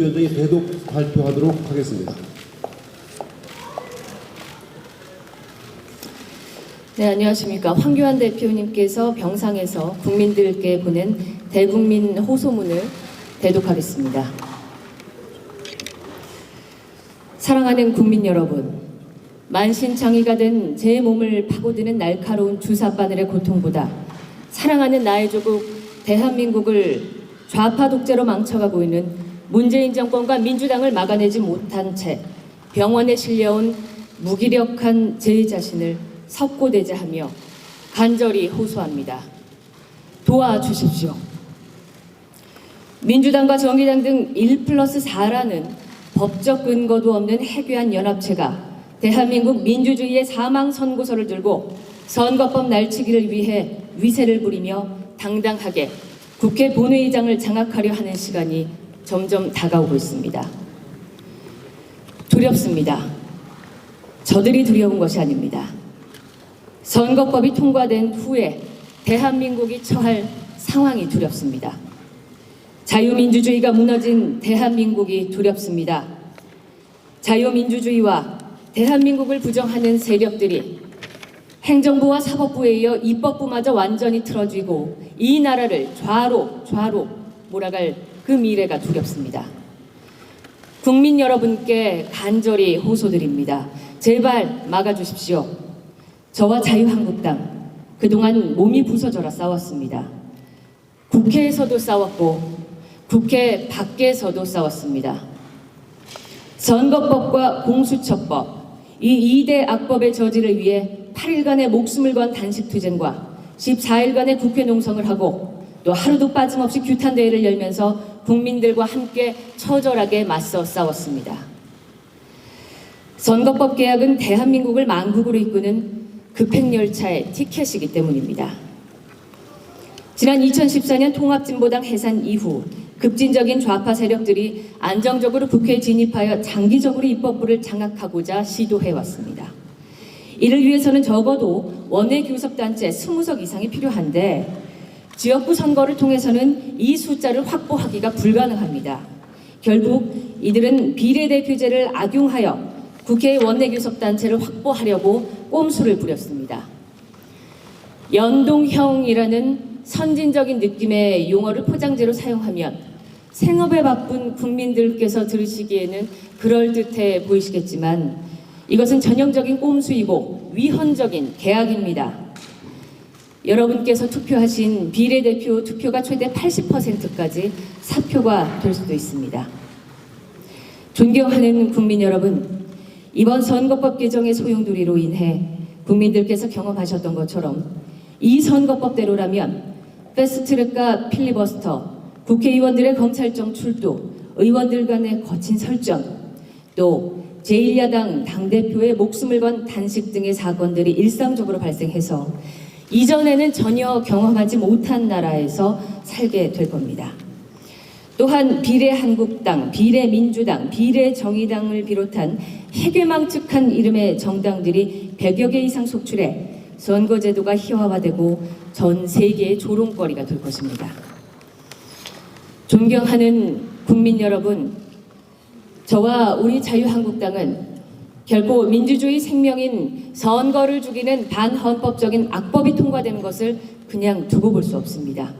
위원장이 대독 발표하도록 하겠습니다. 네, 안녕하십니까. 황교안 대표님께서 병상에서 국민들께 보낸 대국민 호소문을 대독하겠습니다. 사랑하는 국민 여러분, 만신창이가 된 제 몸을 파고드는 날카로운 주사바늘의 고통보다 사랑하는 나의 조국 대한민국을 좌파 독재로 망쳐가고 있는 문재인 정권과 민주당을 막아내지 못한 채 병원에 실려온 무기력한 제 자신을 석고대죄하며 간절히 호소합니다. 도와주십시오. 민주당과 정의당 등 1+4라는 법적 근거도 없는 해괴한 연합체가 대한민국 민주주의의 사망 선고서를 들고 선거법 날치기를 위해 위세를 부리며 당당하게 국회 본회의장을 장악하려 하는 시간이 점점 다가오고 있습니다. 두렵습니다. 저들이 두려운 것이 아닙니다. 선거법이 통과된 후에 대한민국이 처할 상황이 두렵습니다. 자유민주주의가 무너진 대한민국이 두렵습니다. 자유민주주의와 대한민국을 부정하는 세력들이 행정부와 사법부에 이어 입법부마저 완전히 틀어쥐고 이 나라를 좌로 몰아갈 그 미래가 두렵습니다. 국민 여러분께 간절히 호소드립니다. 제발 막아주십시오. 저와 자유한국당 그동안 몸이 부서져라 싸웠습니다. 국회에서도 싸웠고 국회 밖에서도 싸웠습니다. 선거법과 공수처법, 이 2대 악법의 저지를 위해 8일간의 목숨을 건 단식투쟁과 14일간의 국회 농성을 하고 또 하루도 빠짐없이 규탄대회를 열면서 국민들과 함께 처절하게 맞서 싸웠습니다. 선거법 개혁은 대한민국을 망국으로 이끄는 급행열차의 티켓이기 때문입니다. 지난 2014년 통합진보당 해산 이후 급진적인 좌파 세력들이 안정적으로 국회에 진입하여 장기적으로 입법부를 장악하고자 시도해왔습니다. 이를 위해서는 적어도 원내 교섭단체 20석 이상이 필요한데 지역구 선거를 통해서는 이 숫자를 확보하기가 불가능합니다. 결국 이들은 비례대표제를 악용하여 국회의 원내교섭단체를 확보하려고 꼼수를 부렸습니다. 연동형이라는 선진적인 느낌의 용어를 포장재로 사용하면 생업에 바쁜 국민들께서 들으시기에는 그럴듯해 보이시겠지만 이것은 전형적인 꼼수이고 위헌적인 계약입니다. 여러분께서 투표하신 비례대표 투표가 최대 80%까지 사표가 될 수도 있습니다. 존경하는 국민 여러분, 이번 선거법 개정의 소용돌이로 인해 국민들께서 경험하셨던 것처럼 이 선거법대로라면 패스트트랙과 필리버스터, 국회의원들의 검찰청 출두, 의원들 간의 거친 설전, 또 제1야당 당대표의 목숨을 건 단식 등의 사건들이 일상적으로 발생해서 이전에는 전혀 경험하지 못한 나라에서 살게 될 겁니다. 또한 비례한국당, 비례민주당, 비례정의당을 비롯한 해괴망측한 이름의 정당들이 100여 개 이상 속출해 선거제도가 희화화되고 전 세계의 조롱거리가 될 것입니다. 존경하는 국민 여러분, 저와 우리 자유한국당은 결코 민주주의 생명인 선거를 죽이는 반헌법적인 악법이 통과되는 것을 그냥 두고 볼 수 없습니다.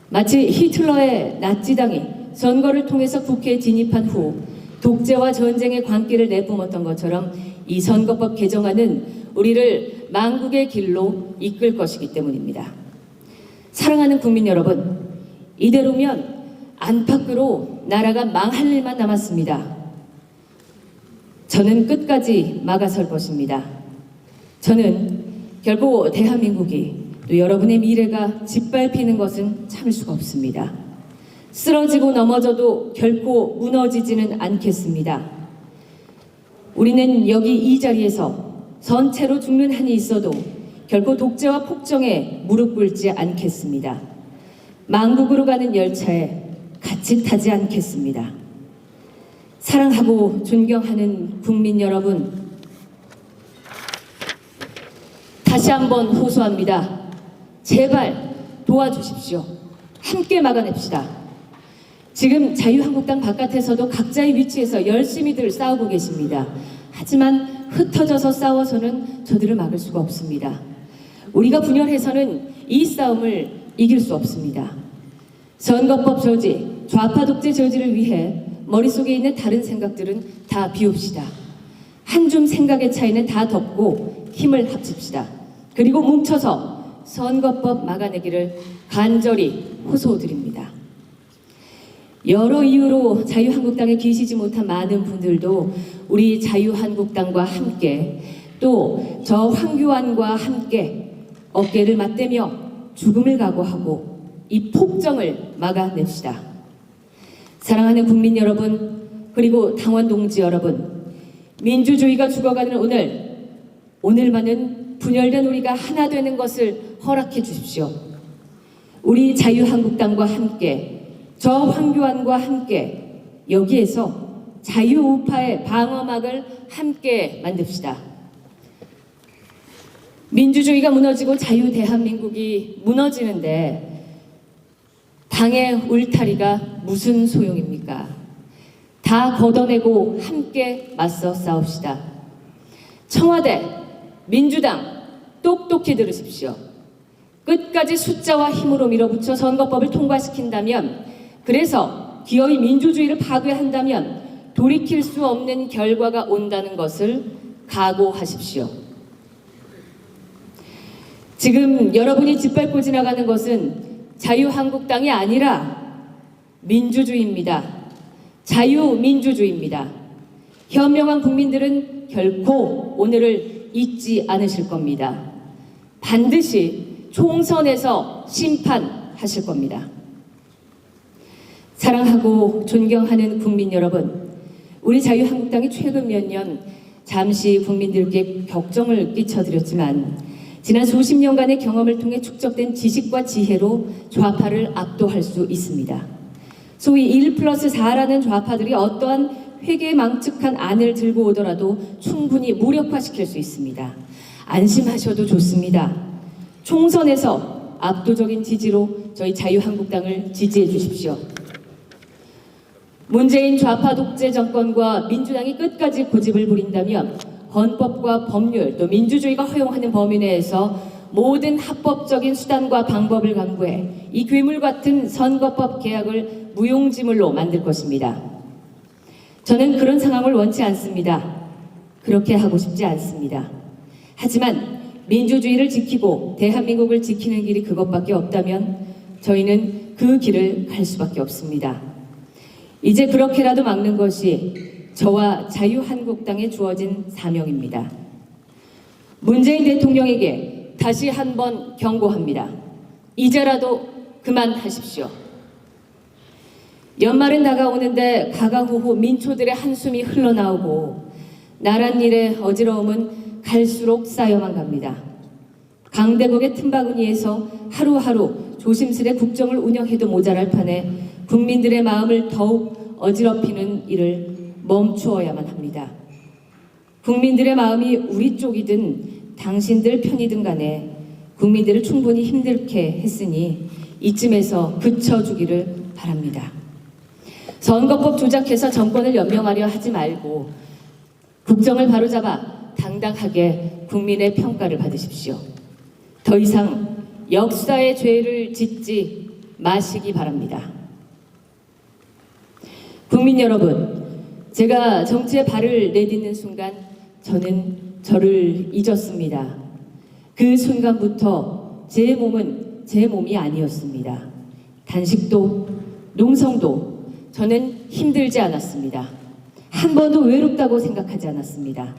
마치 히틀러의 나치당이 선거를 통해서 국회에 진입한 후 독재와 전쟁의 광기를 내뿜었던 것처럼 이 선거법 개정안은 우리를 망국의 길로 이끌 것이기 때문입니다. 사랑하는 국민 여러분, 이대로면 안팎으로 나라가 망할 일만 남았습니다. 저는 끝까지 막아설 것입니다. 저는 결코 대한민국이 또 여러분의 미래가 짓밟히는 것은 참을 수가 없습니다. 쓰러지고 넘어져도 결코 무너지지는 않겠습니다. 우리는 여기 이 자리에서 선체로 죽는 한이 있어도 결코 독재와 폭정에 무릎 꿇지 않겠습니다. 망국으로 가는 열차에 같이 타지 않겠습니다. 사랑하고 존경하는 국민 여러분, 다시 한번 호소합니다. 제발 도와주십시오. 함께 막아냅시다. 지금 자유한국당 바깥에서도 각자의 위치에서 열심히들 싸우고 계십니다. 하지만 흩어져서 싸워서는 저들을 막을 수가 없습니다. 우리가 분열해서는 이 싸움을 이길 수 없습니다. 선거법 저지, 좌파 독재 저지를 위해 머릿속에 있는 다른 생각들은 다 비웁시다. 한 줌 생각의 차이는 다 덮고 힘을 합칩시다. 그리고 뭉쳐서 선거법 막아내기를 간절히 호소드립니다. 여러 이유로 자유한국당에 계시지 못한 많은 분들도 우리 자유한국당과 함께 또 저 황교안과 함께 어깨를 맞대며 죽음을 각오하고 이 폭정을 막아냅시다. 사랑하는 국민 여러분, 그리고 당원 동지 여러분, 민주주의가 죽어가는 오늘만은 분열된 우리가 하나 되는 것을 허락해 주십시오. 우리 자유한국당과 함께, 저 황교안과 함께 여기에서 자유우파의 방어막을 함께 만듭시다. 민주주의가 무너지고 자유 대한민국이 무너지는데 당의 울타리가 무슨 소용입니까? 다 걷어내고 함께 맞서 싸웁시다. 청와대, 민주당 똑똑히 들으십시오. 끝까지 숫자와 힘으로 밀어붙여 선거법을 통과시킨다면, 그래서 기어이 민주주의를 파괴한다면 돌이킬 수 없는 결과가 온다는 것을 각오하십시오. 지금 여러분이 짓밟고 지나가는 것은 자유한국당이 아니라 민주주의입니다. 자유민주주의입니다. 현명한 국민들은 결코 오늘을 잊지 않으실 겁니다. 반드시 총선에서 심판하실 겁니다. 사랑하고 존경하는 국민 여러분, 우리 자유한국당이 최근 몇 년 잠시 국민들께 격정을 끼쳐드렸지만 지난 수십 년간의 경험을 통해 축적된 지식과 지혜로 좌파를 압도할 수 있습니다. 소위 1+4라는 좌파들이 어떠한 회계망측한 안을 들고 오더라도 충분히 무력화시킬 수 있습니다. 안심하셔도 좋습니다. 총선에서 압도적인 지지로 저희 자유한국당을 지지해 주십시오. 문재인 좌파 독재 정권과 민주당이 끝까지 고집을 부린다면 헌법과 법률 또 민주주의가 허용하는 범위 내에서 모든 합법적인 수단과 방법을 강구해 이 괴물 같은 선거법 개혁을 무용지물로 만들 것입니다. 저는 그런 상황을 원치 않습니다. 그렇게 하고 싶지 않습니다. 하지만 민주주의를 지키고 대한민국을 지키는 길이 그것밖에 없다면 저희는 그 길을 갈 수밖에 없습니다. 이제 그렇게라도 막는 것이 저와 자유한국당에 주어진 사명입니다. 문재인 대통령에게 다시 한번 경고합니다. 이제라도 그만하십시오. 연말은 다가오는데 가가호호 민초들의 한숨이 흘러나오고 나란 일의 어지러움은 갈수록 쌓여만 갑니다. 강대국의 틈바구니에서 하루하루 조심스레 국정을 운영해도 모자랄 판에 국민들의 마음을 더욱 어지럽히는 일을 멈추어야만 합니다. 국민들의 마음이 우리 쪽이든 당신들 편이든 간에 국민들을 충분히 힘들게 했으니 이쯤에서 그쳐주기를 바랍니다. 선거법 조작해서 정권을 연명하려 하지 말고 국정을 바로잡아 당당하게 국민의 평가를 받으십시오. 더 이상 역사의 죄를 짓지 마시기 바랍니다. 국민 여러분, 제가 정치에 발을 내딛는 순간 저는 저를 잊었습니다. 그 순간부터 제 몸은 제 몸이 아니었습니다. 단식도 농성도 저는 힘들지 않았습니다. 한 번도 외롭다고 생각하지 않았습니다.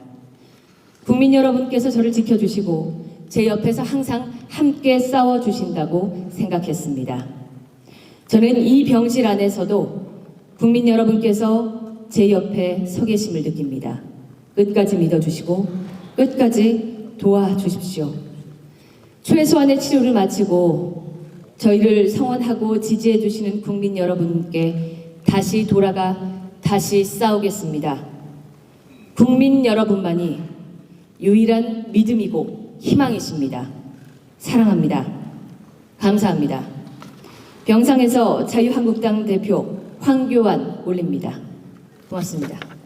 국민 여러분께서 저를 지켜주시고 제 옆에서 항상 함께 싸워주신다고 생각했습니다. 저는 이 병실 안에서도 국민 여러분께서 제 옆에 서 계심을 느낍니다. 끝까지 믿어주시고 끝까지 도와주십시오. 최소한의 치료를 마치고 저희를 성원하고 지지해 주시는 국민 여러분께 다시 돌아가 다시 싸우겠습니다. 국민 여러분만이 유일한 믿음이고 희망이십니다. 사랑합니다. 감사합니다. 병상에서 자유한국당 대표 황교안 올립니다. 고맙습니다.